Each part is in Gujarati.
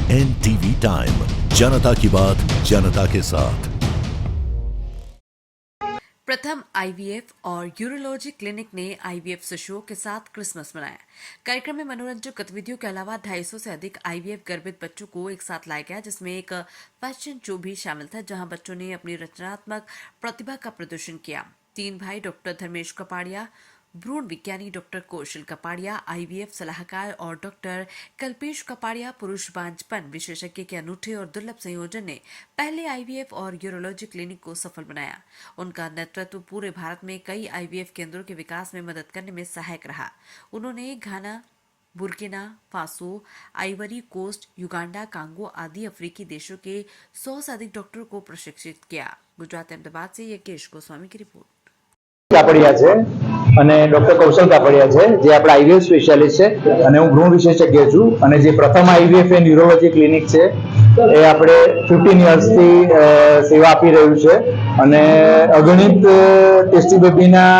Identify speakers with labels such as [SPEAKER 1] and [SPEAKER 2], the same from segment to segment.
[SPEAKER 1] NTV टाइम, जनता की बात जनता के साथ।
[SPEAKER 2] प्रथम आईवीएफ और यूरोलॉजी क्लिनिक ने आईवीएफ शिशुओं के साथ क्रिसमस मनाया। कार्यक्रम में मनोरंजक गतिविधियों के अलावा 250 से अधिक आईवीएफ गर्भित बच्चों को एक साथ लाया गया, जिसमें एक फैशन शो भी शामिल था, जहां बच्चों ने अपनी रचनात्मक प्रतिभा का प्रदर्शन किया। 3 भाई डॉक्टर धर्मेश कपाड़िया, भ्रूण विज्ञानी डॉक्टर कौशल कपाड़िया, आईवीएफ सलाहकार और डॉक्टर कल्पेश कपाड़िया पुरुष बांझपन विशेषज्ञ के अनूठे और दुर्लभ संयोजन ने पहले आईवीएफ और यूरोलॉजी क्लिनिक को सफल बनाया। उनका नेतृत्व पूरे भारत में कई आईवीएफ केंद्रों के विकास में मदद करने में सहायक रहा। उन्होंने Ghana, Burkina Faso, Ivory Coast, Uganda, Congo आदि अफ्रीकी देशों के 100 से अधिक डॉक्टरों को प्रशिक्षित किया। गुजरात अहमदाबाद से यज्ञेश गोस्वामी की रिपोर्ट।
[SPEAKER 3] કાપડિયા છે અને ડોક્ટર કૌશલ કાપડિયા છે, જે આપણા આઈવીએફ સ્પેશિયાલિસ્ટ છે અને હું ભ્રૂણ વિશેષજ્ઞ છું. અને જે પ્રથમ આઈવીએફ એન્ડ યુરોલોજી ક્લિનિક છે એ આપણે 15 યર્સથી સેવા આપી રહ્યું છે અને અગણિત ટેસ્ટી બેબીના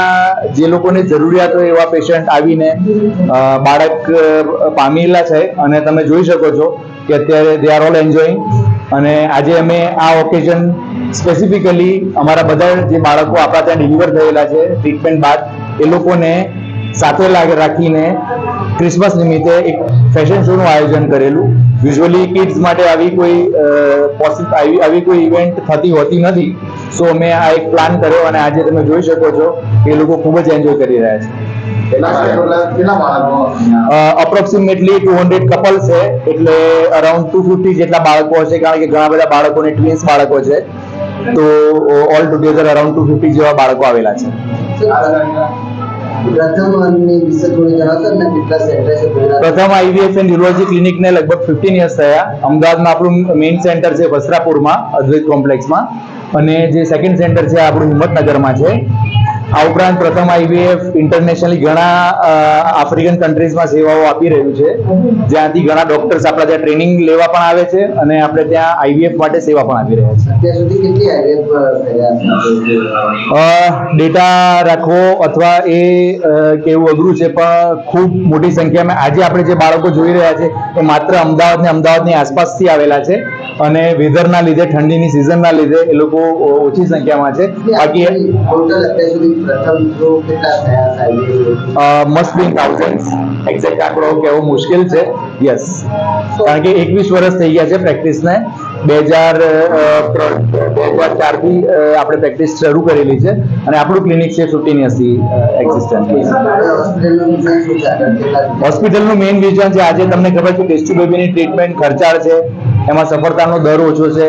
[SPEAKER 3] જે લોકોને જરૂરિયાત હોય એવા પેશન્ટ આવીને બાળક પામેલા છે અને તમે જોઈ શકો છો કે અત્યારે દે આર ઓલ એન્જોયિંગ. અને આજે અમે આ ઓકેઝન સ્પેસિફિકલી અમારા બધા જે બાળકો આપણા ત્યાં ડિલિવર થયેલા છે ટ્રીટમેન્ટ બાદ એ લોકોને સાથે રાખીને ક્રિસમસ નિમિત્તે એક ફેશન શોનું આયોજન કરેલું. યુઝ્યુઅલી કિડ્સ માટે આવી કોઈ ઇવેન્ટ થતી હોતી નથી, સો અમે આ એક પ્લાન કર્યો અને આજે તમે જોઈ શકો છો કે એ લોકો ખૂબ જ એન્જોય કરી રહ્યા છે. અપ્રોક્સિમેટલી 200 કપલ છે, એટલે અરાઉન્ડ 250 જેટલા બાળકો હશે, કારણ કે ઘણા બધા બાળકોને ટ્વિન્સ બાળકો છે, તો ઓલ ટુગેધર અરાઉન્ડ 250 જેવા બાળકો આવેલા છે. પ્રથમ આઈવીએફ એન્ડ યુરોલોજી ક્લિનિકને લગભગ 15 યર્સ થયા. અમદાવાદમાં આપણું મેઇન સેન્ટર છે વસ્ત્રાપુરમાં, અદ્વૈત કોમ્પ્લેક્સમાં, અને જે સેકન્ડ સેન્ટર છે આપણું હિંમતનગરમાં છે. આ ઉપરાંત પ્રથમ આઈવીએફ ઇન્ટરનેશનલી ઘણા આફ્રિકન કન્ટ્રીઝમાં સેવાઓ આપી રહ્યું છે, જ્યાંથી ઘણા ડોક્ટર્સ આપણા ત્યાં ટ્રેનિંગ લેવા પણ આવે છે અને આપણે ત્યાં આઈવીએફ માટે સેવા પણ આપી રહ્યા છે. અત્યાર સુધી કેટલી આઈવીએફ ડેટા રાખવો અથવા એ કેવું અઘરું છે, પણ ખૂબ મોટી સંખ્યામાં આજે આપણે જે બાળકો જોઈ રહ્યા છે એ માત્ર અમદાવાદ ને અમદાવાદની આસપાસથી આવેલા છે અને વેધરના લીધે, ઠંડીની સિઝનના લીધે એ લોકો ઓછી સંખ્યામાં છે. બાકી મસ્ટ બી થાઉઝન્ડ્સ, એક્ઝેક્ટ આંકડો કહેવો મુશ્કેલ છે. યસ, કારણ કે 21 વર્ષ થઈ ગયા છે પ્રેક્ટિસને. 2004 થી આપણે પ્રેક્ટિસ શરૂ કરેલી છે અને આપણું ક્લિનિક છે 15 યર્સથી એક્ઝિસ્ટન્ટ. હોસ્પિટલનું મેઇન વિઝન છે, આજે તમને ખબર છે ટેસ્ટી બેબીની ટ્રીટમેન્ટ ખર્ચાળ છે, એમાં સફળતાનો દર ઓછો છે,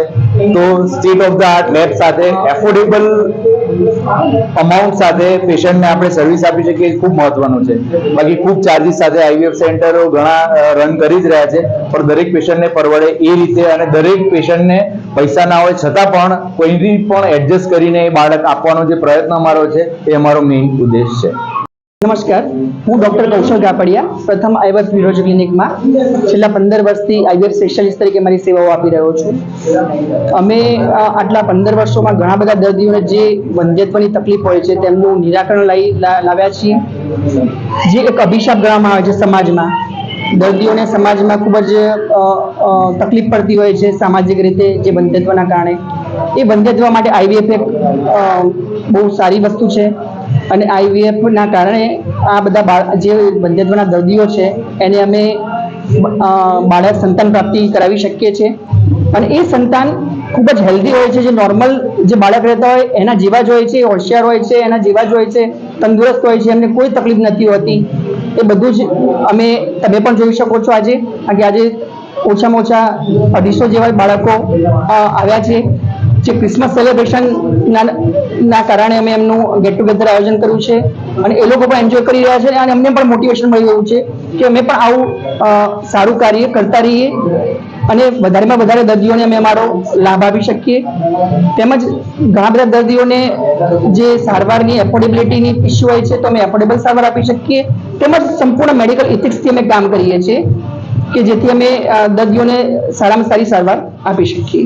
[SPEAKER 3] તો state of the art lab સાથે એફોર્ડેબલ અમાઉન્ટ સાથે પેશન્ટને આપણે સર્વિસ આપી શકીએ, ખૂબ મહત્વનું છે. બાકી ખૂબ ચાર્જીસ સાથે આઈવીએફ સેન્ટરો ઘણા રન કરી જ રહ્યા છે, પણ દરેક પેશન્ટને પરવડે એ રીતે અને દરેક પેશન્ટને પૈસા ના હોય છતાં પણ કોઈથી પણ એડજસ્ટ કરીને એ બાળક આપવાનો જે પ્રયત્ન અમારો છે એ અમારો મેઇન ઉદ્દેશ છે.
[SPEAKER 4] નમસ્કાર, હું ડોક્ટર કૌશલ કાપડિયા પ્રથમ આઈવીએફ યુરોલોજી ક્લિનિકમાં છેલ્લા 15 વર્ષથી આઈવીએફ સ્પેશિયાલિસ્ટ તરીકે મારી સેવાઓ આપી રહ્યો છું. અમે આટલા 15 વર્ષોમાં ઘણા બધા દર્દીઓને જે વંધ્યત્વની તકલીફ હોય છે તેમનું નિરાકરણ લાવ્યા છીએ. જે એક અભિશાપ ગણવામાં આવે છે સમાજમાં, દર્દીઓને સમાજમાં ખૂબ જ તકલીફ પડતી હોય છે સામાજિક રીતે જે વંધ્યત્વના કારણે. એ વંધ્યત્વ માટે આઈવીએફ એક બહુ સારી વસ્તુ છે અને આઈવીએફના કારણે આ બધા જે વંધ્યત્વના દર્દીઓ છે એને અમે બાળક સંતાન પ્રાપ્તિ કરાવી શકીએ છીએ અને એ સંતાન ખૂબ જ હેલ્ધી હોય છે. જે નોર્મલ જે બાળક રહેતા હોય એના જેવા જ હોય છે, હોશિયાર હોય છે, એના જેવા જ હોય છે, તંદુરસ્ત હોય છે, એમને કોઈ તકલીફ નથી હોતી. એ બધું જ તમે પણ જોઈ શકો છો આજે, કારણ કે આજે ઓછામાં ઓછા 250 જેવા બાળકો આવ્યા છે. જે ક્રિસમસ સેલિબ્રેશન ના કારણે અમે એમનું ગેટ ટુગેધર આયોજન કર્યું છે અને એ લોકો પણ એન્જોય કરી રહ્યા છે અને અમને પણ મોટિવેશન મળી રહ્યું છે કે અમે પણ આવું સારું કાર્ય કરતા રહીએ અને વધારેમાં વધારે દર્દીઓને અમે અમારો લાભ આપી શકીએ. તેમજ ઘણા બધા દર્દીઓને જે સારવારની એફોર્ડેબિલિટીની ઇસ્યુ હોય છે તો અમે એફોર્ડેબલ સારવાર આપી શકીએ. તેમજ સંપૂર્ણ મેડિકલ ઇથિક્સથી અમે કામ કરીએ છીએ કે જેથી અમે દર્દીઓને સારામાં સારી સારવાર આપી શકીએ.